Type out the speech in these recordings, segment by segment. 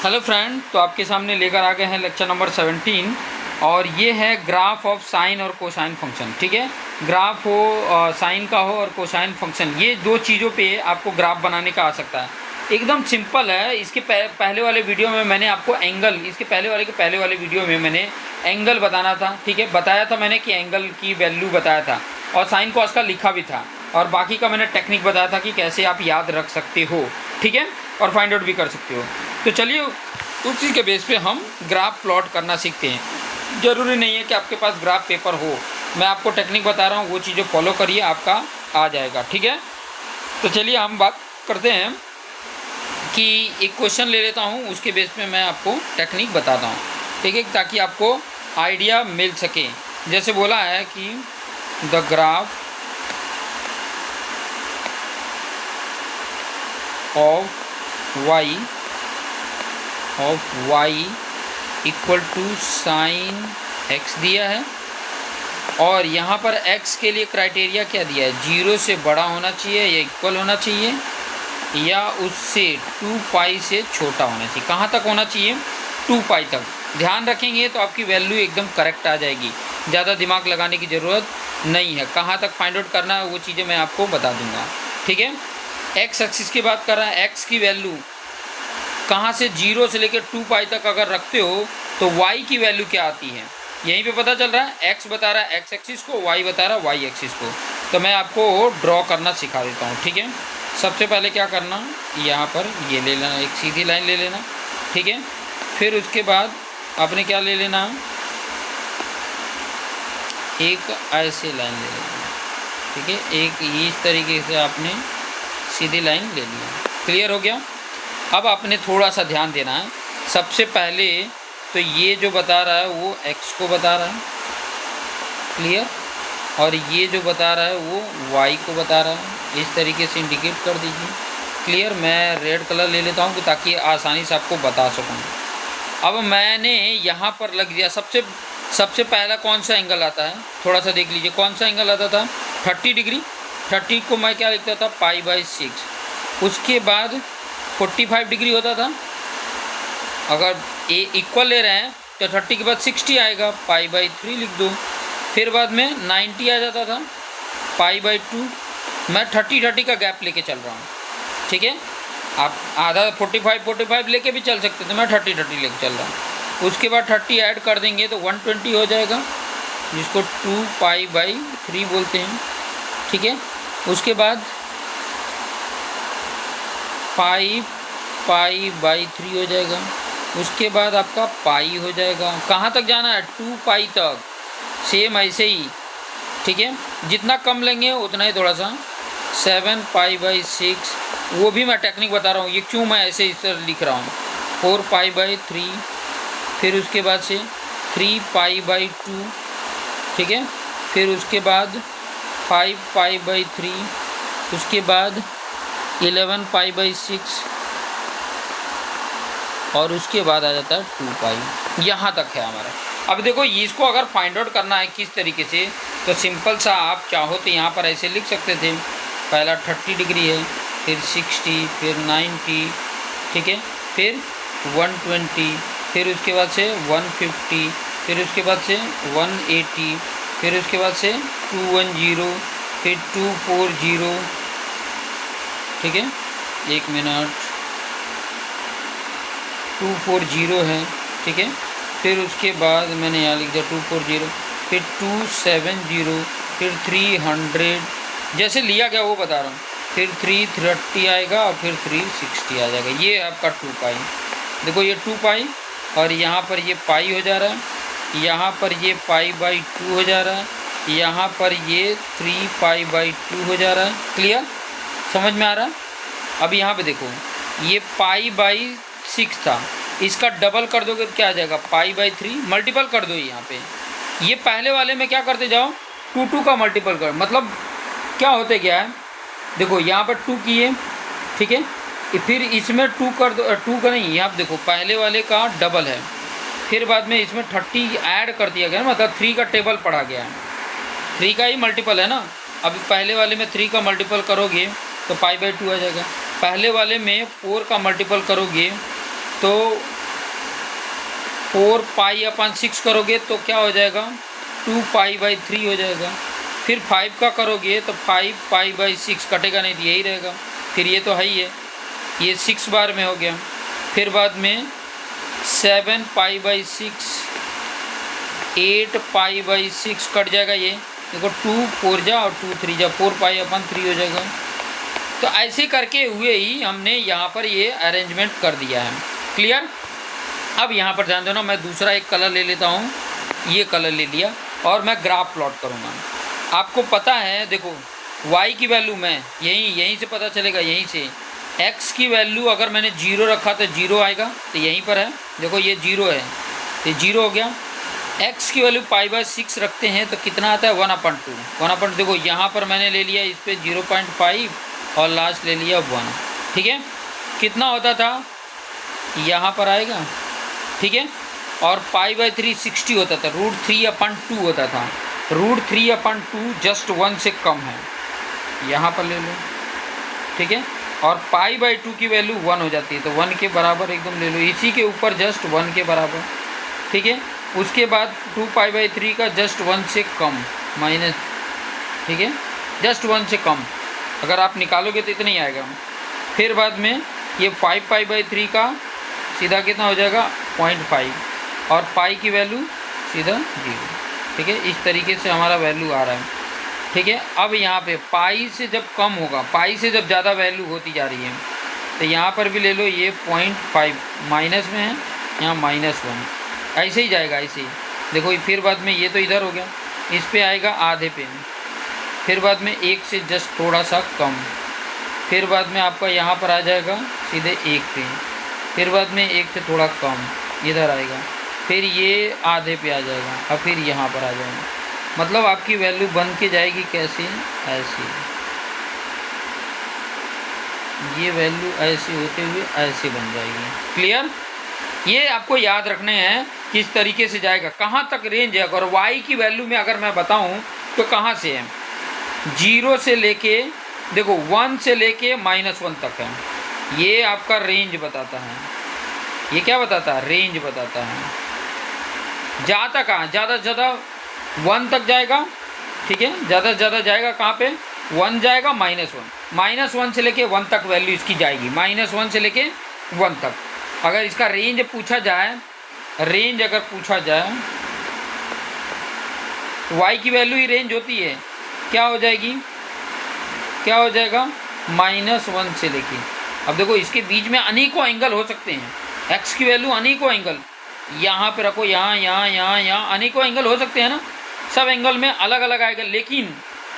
Hello friend, तो आपके सामने लेकर आ गए हैं लेक्चर नंबर 17 और ये है ग्राफ ऑफ साइन और कोसाइन फंक्शन। ठीक है, ग्राफ हो साइन का हो और कोसाइन फंक्शन, ये दो चीज़ों पे आपको ग्राफ बनाने का आ सकता है। एकदम सिंपल है। इसके पहले वाले वीडियो में मैंने आपको एंगल, इसके पहले वाले वीडियो में मैंने एंगल बताना था। ठीक है, बताया था मैंने कि एंगल की वैल्यू बताया था और साइन कॉस का लिखा भी था, और बाकी का मैंने टेक्निक बताया था कि कैसे आप याद रख सकते हो। ठीक है, और फाइंड आउट भी कर सकते हो। तो चलिए उस चीज़ के बेस पे हम ग्राफ प्लॉट करना सीखते हैं। ज़रूरी नहीं है कि आपके पास ग्राफ पेपर हो, मैं आपको टेक्निक बता रहा हूँ, वो चीज़ें फॉलो करिए, आपका आ जाएगा। ठीक है, तो चलिए हम बात करते हैं कि एक क्वेश्चन ले लेता हूँ, उसके बेस पे मैं आपको टेक्निक बताता हूँ। ठीक है, ताकि आपको आइडिया मिल सके। जैसे बोला है कि the graph of y equal to sine x दिया है, और यहाँ पर x के लिए क्राइटेरिया क्या दिया है, 0 से बड़ा होना चाहिए या इक्वल होना चाहिए, या उससे 2 पाई से छोटा होना चाहिए। कहाँ तक होना चाहिए? 2 पाई तक। ध्यान रखेंगे तो आपकी वैल्यू एकदम करेक्ट आ जाएगी, ज़्यादा दिमाग लगाने की ज़रूरत नहीं है। कहाँ तक फाइंड आउट करना है वो चीज़ें मैं आपको बता दूंगा। ठीक है, एक्स एक्सिस की बात कर रहा है, एक्स की वैल्यू कहाँ से 0 से लेकर 2 पाई तक अगर रखते हो तो y की वैल्यू क्या आती है, यहीं पे पता चल रहा है। x बता रहा है x एक्सिस को, y बता रहा है y एक्सिस को। तो मैं आपको ड्रॉ करना सिखा देता हूँ। ठीक है, सबसे पहले क्या करना, यहाँ पर ये ले लेना, एक सीधी लाइन ले लेना। ठीक है, फिर उसके बाद आपने क्या ले लेना, एक ऐसे लाइन ले लेना। ठीक है, एक इस तरीके से आपने सीधी लाइन ले लिया। क्लियर हो गया? अब आपने थोड़ा सा ध्यान देना है। सबसे पहले तो ये जो बता रहा है वो x को बता रहा है, क्लियर, और ये जो बता रहा है वो y को बता रहा है। इस तरीके से इंडिकेट कर दीजिए। क्लियर, मैं रेड कलर ले लेता हूँ ताकि आसानी से आपको बता सकूँ। अब मैंने यहाँ पर लग दिया। सबसे पहला कौन सा एंगल आता है, थोड़ा सा देख लीजिए। कौन सा एंगल आता था? 30 डिग्री। 30 को मैं क्या लिखता था? π/6। उसके बाद 45 डिग्री होता था। अगर ए इक्वल ले रहे हैं तो 30 के बाद 60 आएगा, π/3 लिख दो। फिर बाद में 90 आ जाता था, π/2। मैं 30 का गैप लेके चल रहा हूँ। ठीक है, आप आधा 45 लेके भी चल सकते थे, मैं 30 लेके चल रहा हूँ। उसके बाद 30 ऐड कर देंगे तो 120 हो जाएगा, जिसको 2π/3 बोलते हैं। ठीक है, उसके बाद 5π/3 हो जाएगा। उसके बाद आपका पाई हो जाएगा। कहाँ तक जाना है? 2 पाई तक। सेम ऐसे ही। ठीक है, जितना कम लेंगे उतना ही थोड़ा सा। 7π/6, वो भी मैं टेक्निक बता रहा हूँ, ये क्यों मैं ऐसे इस तरह लिख रहा हूँ। 4π/3, फिर उसके बाद से 3π/2। ठीक है, फिर उसके बाद 5π/3, उसके बाद 11π/6, और उसके बाद आ जाता है 2 पाई। यहाँ तक है हमारा। अब देखो, इसको अगर फाइंड आउट करना है किस तरीके से, तो सिंपल सा आप चाहो तो यहाँ पर ऐसे लिख सकते थे। पहला 30 डिग्री है, फिर 60, फिर 90, ठीक है, फिर 120, फिर उसके बाद से 150, फिर उसके बाद से 180, फिर उसके बाद से 210, फिर 240। ठीक है, 1 मिनट, 240 है। ठीक है, फिर उसके बाद मैंने यहाँ लिख दिया 240, फिर 270, फिर 300, जैसे लिया गया वो बता रहा हूँ। फिर 330 आएगा और फिर 360 आ जाएगा। ये आपका 2 पाई। देखो ये 2 पाई, और यहाँ पर ये पाई हो जा रहा है, यहाँ पर ये π/2 हो जा रहा है, यहाँ पर ये 3π/2 हो जा रहा है। क्लियर, समझ में आ रहा है? अब यहाँ पे देखो, ये π/6 था, इसका डबल कर दोगे तो क्या आ जाएगा? π/3 मल्टीपल कर दो यहाँ पे। ये पहले वाले में क्या करते जाओ, 2 का मल्टीपल कर, मतलब क्या होते क्या है, देखो यहाँ पर 2 किए, ठीक है, फिर इसमें 2 कर दो, 2 का नहीं, यहाँ देखो पहले वाले का डबल है, फिर बाद में इसमें 30 ऐड कर दिया गया, मतलब 3 का टेबल पढ़ा गया है, 3 का ही मल्टीपल है ना। अब पहले वाले में 3 का मल्टीपल करोगे तो π/2 आ जाएगा। पहले वाले में 4 का मल्टीपल करोगे तो 4π/6 करोगे तो क्या हो जाएगा, 2π/3 हो जाएगा। फिर 5 का करोगे तो 5π/6 कटेगा नहीं तो यही रहेगा। फिर ये तो है ही है, ये 6 बार में हो गया। फिर बाद में 7π/6, 8π/6 कट जाएगा। ये देखो 2 4 जा और 2 3 जा, 4π/3 हो जाएगा। तो ऐसे करके हुए ही हमने यहाँ पर ये अरेंजमेंट कर दिया है। क्लियर। अब यहाँ पर ध्यान देना, मैं दूसरा एक कलर ले लेता हूँ, ये कलर ले लिया और मैं ग्राफ प्लॉट करूँगा। आपको पता है देखो y की वैल्यू मैं यहीं से पता चलेगा, यहीं से x की वैल्यू अगर मैंने 0 रखा तो 0 आएगा, तो यहीं पर है देखो ये 0 है तो 0 हो गया। x की वैल्यू π/6 रखते हैं तो कितना आता है 1/2। 1/2 देखो यहाँ पर मैंने ले लिया इस पर 0.5 और लास्ट ले लिया 1। ठीक है, कितना होता था यहाँ पर आएगा। ठीक है, और π/3 60 होता था, √3/2 होता था। √3/2 जस्ट 1 से कम है, यहाँ पर ले लो। ठीक है, और π/2 की वैल्यू 1 हो जाती है तो 1 के बराबर एकदम ले लो, इसी के ऊपर जस्ट 1 के बराबर। ठीक है, उसके बाद 2π/3 का जस्ट 1 से कम माइनस। ठीक है, जस्ट 1 से कम अगर आप निकालोगे तो इतना ही आएगा। फिर बाद में ये 5π/3 का सीधा कितना हो जाएगा 0.5 और पाई की वैल्यू सीधा 0। ठीक है, इस तरीके से हमारा वैल्यू आ रहा है। ठीक है, अब यहाँ पे पाई से जब कम होगा, पाई से जब ज़्यादा वैल्यू होती जा रही है तो यहाँ पर भी ले लो, ये 0.5 माइनस में है, यहाँ -1, ऐसे ही जाएगा ऐसे ही। देखो फिर बाद में ये तो इधर हो गया, इस पे आएगा आधे पे, फिर बाद में 1 से जस्ट थोड़ा सा कम, फिर बाद में आपका यहाँ पर आ जाएगा सीधे 1 पे, फिर बाद में 1 से थोड़ा कम इधर आएगा, फिर ये आधे पे आ जाएगा और फिर यहाँ पर आ जाएगा। मतलब आपकी वैल्यू बन के जाएगी कैसे, ऐसे, ये वैल्यू ऐसे होते हुए ऐसे बन जाएगी। क्लियर। ये आपको याद रखने हैं किस तरीके से जाएगा, कहाँ तक रेंज है। अगर y की वैल्यू में अगर मैं बताऊँ तो कहाँ से है, 0 से लेके देखो 1 से लेके -1 तक है। ये आपका रेंज बताता है। ये क्या बताता है, रेंज बताता है। जाता कहाँ, ज़्यादा से ज़्यादा 1 तक जाएगा। ठीक है, ज़्यादा से ज़्यादा जाएगा कहाँ पे, 1 जाएगा -1, -1 से लेके 1 तक वैल्यू इसकी जाएगी, -1 से लेके 1 तक। अगर इसका रेंज पूछा जाए, रेंज अगर पूछा जाए तो y की वैल्यू ही रेंज होती है, क्या हो जाएगी, क्या हो जाएगा -1 से लेके। अब देखो इसके बीच में अनेकों एंगल हो सकते हैं, x की वैल्यू अनेकों एंगल, यहाँ पे रखो, यहाँ अनेकों एंगल हो सकते हैं ना, सब एंगल में अलग अलग आएगा। लेकिन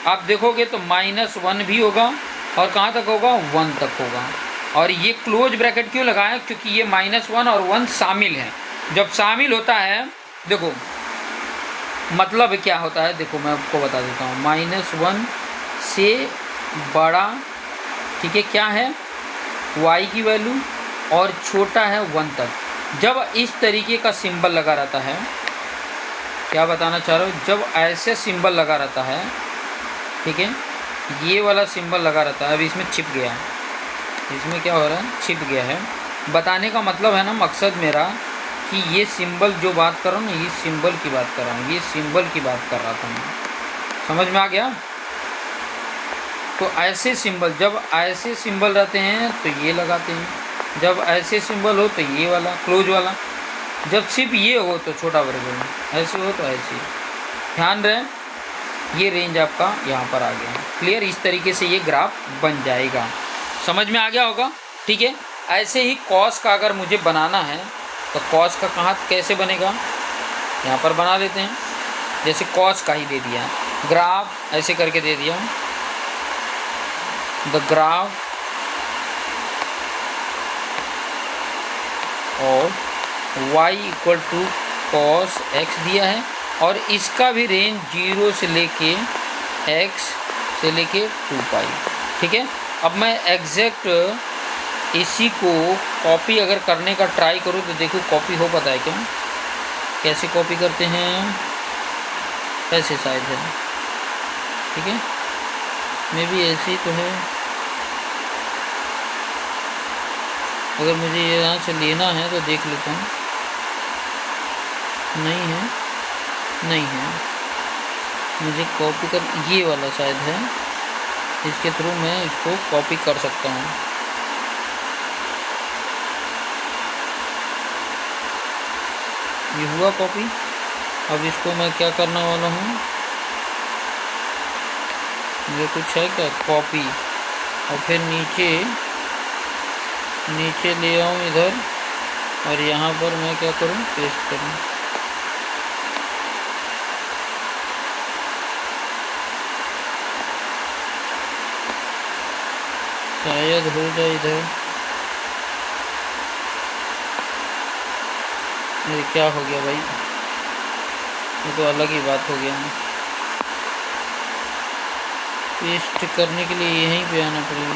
आप देखोगे तो -1 भी होगा और कहाँ तक होगा, 1 तक होगा। और ये क्लोज ब्रैकेट क्यों लगाया, क्योंकि ये -1 और 1 शामिल है। जब शामिल होता है देखो मतलब क्या होता है, देखो मैं आपको बता देता हूँ, -1 से बड़ा, ठीक है, क्या है y की वैल्यू, और छोटा है 1 तक। जब इस तरीके का सिंबल लगा रहता है, क्या बताना चाह रहा हूँ, जब ऐसे सिंबल लगा रहता है, ठीक है, ये वाला सिंबल लगा रहता है, अब इसमें छिप गया है, इसमें क्या हो रहा है, छिप गया है। बताने का मतलब है ना, मकसद मेरा कि ये सिंबल जो बात कर रहा हूँ ना, ये सिंबल की बात कर रहा हूँ, ये सिंबल की बात कर रहा था मैं, समझ में आ गया। तो ऐसे सिंबल, जब ऐसे सिंबल रहते हैं तो ये लगाते हैं, जब ऐसे सिंबल हो तो ये वाला क्लोज वाला, जब सिर्फ ये हो तो छोटा वर्ग, ऐसे हो तो ऐसे। ध्यान रहे, ये रेंज आपका यहाँ पर आ गया। क्लियर। इस तरीके से ये ग्राफ बन जाएगा, समझ में आ गया होगा। ठीक है, ऐसे ही कॉस का अगर मुझे बनाना है तो कॉस का कहाँ कैसे बनेगा, यहाँ पर बना लेते हैं। जैसे कॉस का ही दे दिया, ग्राफ ऐसे करके दे दिया, द ग्राफ और y = cos x दिया है, और इसका भी रेंज 0 से लेके x से लेके 2π। ठीक है, अब मैं एग्जैक्ट इसी को कॉपी अगर करने का ट्राई करूँ तो देखो कॉपी हो पाता है क्या, कैसे कॉपी करते हैं, ऐसे शायद है, ठीक है, मे भी ऐसे ही तो है। अगर मुझे यहाँ से लेना है तो देख लेता हूँ, नहीं है, नहीं है, मुझे कॉपी कर, ये वाला शायद है, इसके थ्रू मैं इसको कॉपी कर सकता हूँ। ये हुआ कॉपी। अब इसको मैं क्या करने वाला हूँ, ये कुछ है क्या, कॉपी, और फिर नीचे नीचे ले आऊँ इधर, और यहाँ पर मैं क्या करूँ, पेस्ट करूँ। शायद हो जाए इधर। अरे क्या हो गया भाई, ये तो अलग ही बात हो गया। पेस्ट करने के लिए यहीं पे आना पड़ेगा।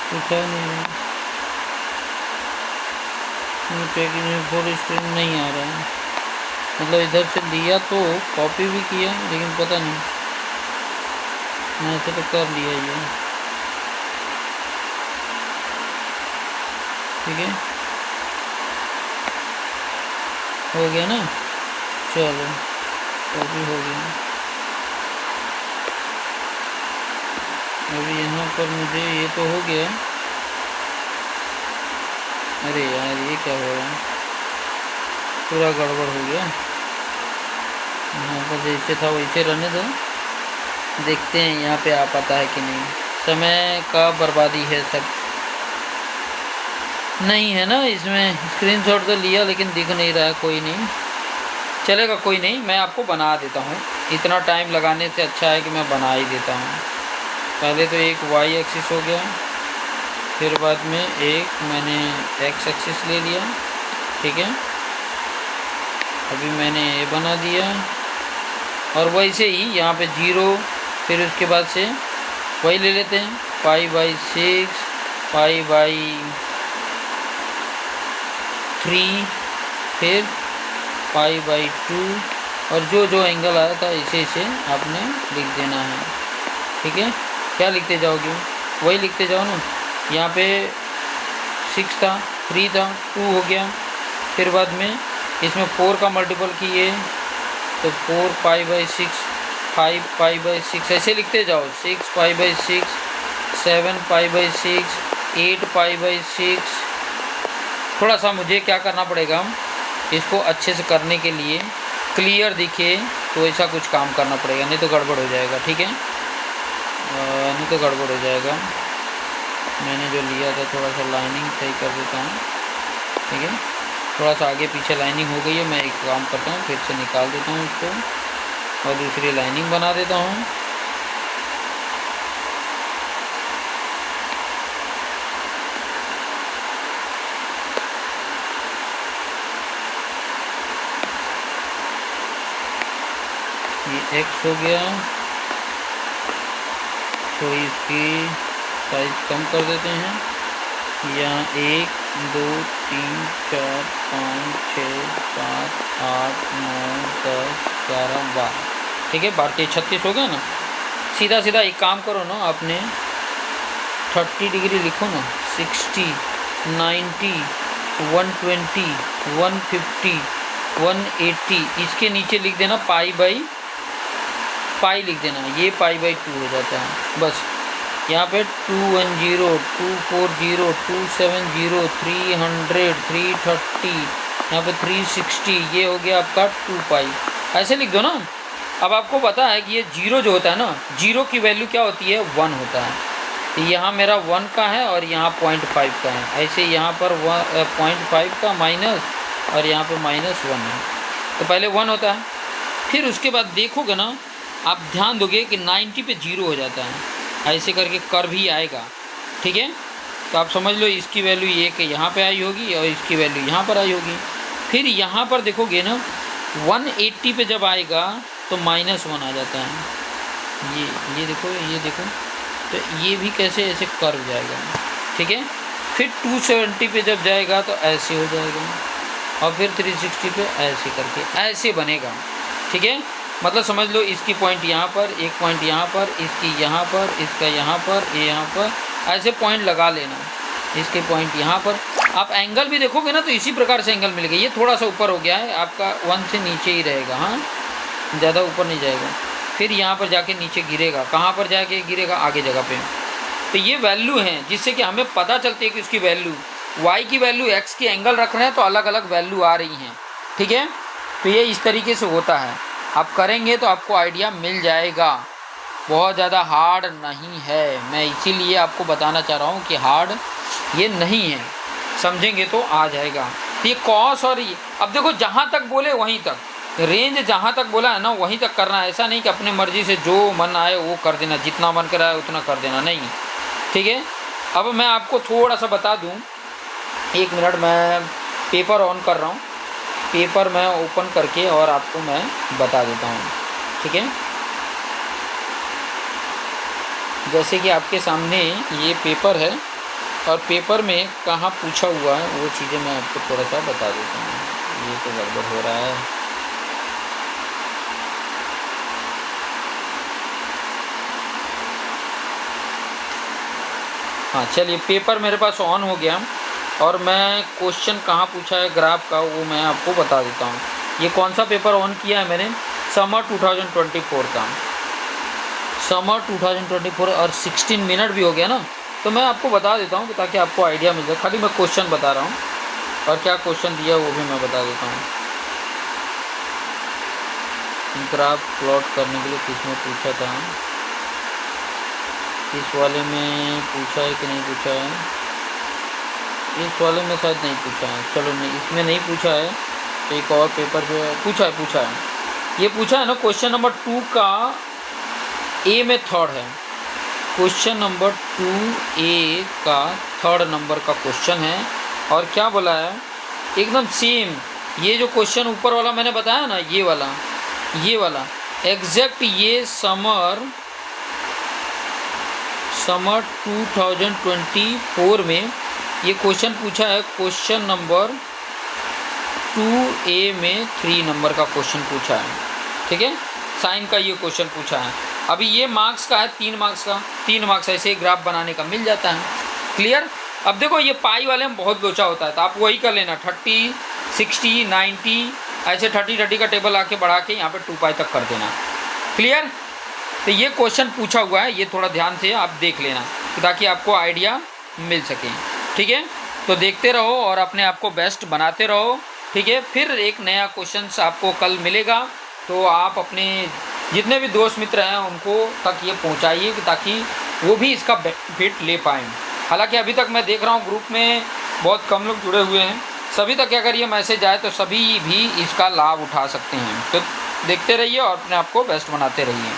कुछ है नहीं, चेकिंग फुल स्क्रीन नहीं आ रहा है, मतलब इधर से लिया तो कॉपी भी किया, लेकिन पता नहीं, मैं ऐसे तो कर लिया ये। ठीक है, हो गया ना, चलो कॉपी हो गया। अभी यहाँ पर मुझे ये तो हो गया। अरे यार ये क्या हो रहा है, पूरा गड़बड़ हो गया। यहाँ पर जैसे था वैसे रहने दो, देखते हैं यहाँ पे आ पाता है कि नहीं। समय का बर्बादी है सब, नहीं है ना इसमें। स्क्रीनशॉट तो लिया लेकिन दिख नहीं रहा है, कोई नहीं, चलेगा, कोई नहीं, मैं आपको बना देता हूँ। इतना टाइम लगाने से अच्छा है कि मैं बना ही देता हूँ। पहले तो एक वाई एक्सिस हो गया, फिर बाद में एक मैंने एक्स एक्सिस ले लिया। ठीक है, अभी मैंने ये बना दिया, और वैसे ही यहाँ पे 0, फिर उसके बाद से वही ले लेते हैं, π/6, π/3, फिर π/2, और जो जो एंगल आया था इसे इसे आपने लिख देना है। ठीक है, क्या लिखते जाओगे, वही लिखते जाओ ना। यहाँ पे 6 था, 3 था, 2 हो गया, फिर बाद में इसमें 4 का मल्टीपल किए तो 4 π/6, 5 π/6, ऐसे लिखते जाओ, 6 π/6, 7 π/6, 8 π/6। थोड़ा सा मुझे क्या करना पड़ेगा, इसको अच्छे से करने के लिए क्लियर दिखे तो ऐसा कुछ काम करना पड़ेगा, नहीं तो गड़बड़ हो जाएगा। ठीक है, नहीं तो गड़बड़ हो जाएगा। मैंने जो लिया था थोड़ा सा लाइनिंग सही कर देता हूँ। ठीक है, थोड़ा सा आगे पीछे लाइनिंग हो गई है, मैं एक काम करता हूँ, फिर से निकाल देता हूँ इसको और दूसरी लाइनिंग बना देता हूँ। ये एक्स हो गया, तो इसकी साइज कम कर देते हैं, यहाँ 1 2 3 4 5 6 7 8 9 10 11 12। ठीक है, 12 36 हो गया ना। सीधा सीधा एक काम करो ना, आपने 30 डिग्री लिखो ना, 60 90 120 150 180, इसके नीचे लिख देना पाई लिख देना, ये π/2 हो जाता है। बस यहाँ पे 210 240 270 300 330, यहाँ पे 360, ये हो गया आपका 2π, ऐसे लिख दो ना। अब आपको पता है कि ये 0 जो होता है ना, 0 की वैल्यू क्या होती है, 1 होता है। तो यहाँ मेरा 1 का है और यहाँ 0.5 का है, ऐसे यहाँ पर 0.5 का माइनस, और यहाँ पर -1 है, तो पहले 1 होता है, फिर उसके बाद देखोगे ना, आप ध्यान दोगे कि 90 पे 0 हो जाता है, ऐसे करके कर्व ही आएगा। ठीक है, तो आप समझ लो इसकी वैल्यू ये कि यहाँ पे आई होगी और इसकी वैल्यू यहाँ पर आई होगी। फिर यहाँ पर देखोगे ना, 180 पे जब आएगा तो -1 आ जाता है, ये देखो, तो ये भी कैसे ऐसे कर्व जाएगा। ठीक है, फिर 270 पे जब जाएगा तो ऐसे हो जाएगा, और फिर 360 पे ऐसे करके ऐसे बनेगा। ठीक है, मतलब समझ लो इसकी पॉइंट यहाँ पर, एक पॉइंट यहाँ पर, इसकी यहाँ पर, इसका यहाँ पर, ये यहाँ पर, ऐसे पॉइंट लगा लेना। इसके पॉइंट यहाँ पर आप एंगल भी देखोगे ना तो इसी प्रकार से एंगल मिलेगा। ये थोड़ा सा ऊपर हो गया है आपका, 1 से नीचे ही रहेगा, हाँ ज़्यादा ऊपर नहीं जाएगा। फिर यहाँ पर जाके नीचे गिरेगा, कहाँ पर जाके गिरेगा, आगे जगह पे। तो ये वैल्यू हैं जिससे कि हमें पता चलती है कि उसकी वैल्यू y की वैल्यू x की एंगल रख रहे हैं तो अलग अलग वैल्यू आ रही हैं, ठीक है। तो ये इस तरीके से होता है, आप करेंगे तो आपको आइडिया मिल जाएगा। बहुत ज़्यादा हार्ड नहीं है, मैं इसीलिए आपको बताना चाह रहा हूँ कि हार्ड ये नहीं है, समझेंगे तो आ जाएगा। तो ये कॉस और ये अब देखो जहाँ तक बोले वहीं तक, रेंज जहाँ तक बोला है ना वहीं तक करना है। ऐसा नहीं कि अपने मर्ज़ी से जो मन आए वो कर देना, जितना मन कराए उतना कर देना, नहीं, ठीक है। अब मैं आपको थोड़ा सा बता दूँ, 1 मिनट मैं पेपर ऑन कर रहा हूँ, पेपर मैं ओपन करके और आपको मैं बता देता हूँ, ठीक है। जैसे कि आपके सामने ये पेपर है और पेपर में कहाँ पूछा हुआ है वो चीज़ें मैं आपको थोड़ा सा बता देता हूँ। ये तो गड़बड़ हो रहा है, हाँ चलिए पेपर मेरे पास ऑन हो गया और मैं क्वेश्चन कहाँ पूछा है ग्राफ का वो मैं आपको बता देता हूँ। ये कौन सा पेपर ऑन किया है मैंने, समर 2024 का, समर 2024 और 16 मिनट भी हो गया ना, तो मैं आपको बता देता हूँ ताकि आपको आइडिया मिल जाए। खाली मैं क्वेश्चन बता रहा हूँ और क्या क्वेश्चन दिया वो भी मैं बता देता हूँ। ग्राफ प्लॉट करने के लिए किसने पूछा था, इस वाले में पूछा है कि नहीं पूछा है, इस वाले में शायद नहीं पूछा है, चलो नहीं इसमें नहीं पूछा है, तो एक और पेपर जो है पूछा है ये पूछा है ना। क्वेश्चन नंबर 2 का ए में थर्ड है, क्वेश्चन नंबर 2A का 3rd नंबर का क्वेश्चन है। और क्या बोला है, एकदम सेम ये जो क्वेश्चन ऊपर वाला मैंने बताया ना, ये वाला एग्जैक्ट ये समर 2024 में ये क्वेश्चन पूछा है। क्वेश्चन नंबर 2A में 3 नंबर का क्वेश्चन पूछा है, ठीक है, साइन का ये क्वेश्चन पूछा है। अभी ये मार्क्स का है, 3 मार्क्स का, 3 मार्क्स ऐसे ग्राफ बनाने का मिल जाता है, क्लियर। अब देखो ये पाई वाले में बहुत लोचा होता है तो आप वही कर लेना, 30, 60, 90 ऐसे 30 का टेबल आके बढ़ा के यहाँ पे 2 पाई तक कर देना, क्लियर। तो ये क्वेश्चन पूछा हुआ है, ये थोड़ा ध्यान से आप देख लेना ताकि आपको आइडिया मिल सके, ठीक है। तो देखते रहो और अपने आप को बेस्ट बनाते रहो, ठीक है। फिर एक नया क्वेश्चन आपको कल मिलेगा, तो आप अपने जितने भी दोस्त मित्र हैं उनको तक ये पहुंचाइए ताकि वो भी इसका बेनिफिट ले पाएँ। हालांकि अभी तक मैं देख रहा हूँ ग्रुप में बहुत कम लोग जुड़े हुए हैं, सभी तक अगर ये मैसेज आए तो सभी भी इसका लाभ उठा सकते हैं। तो देखते रहिए और अपने आप को बेस्ट बनाते रहिए।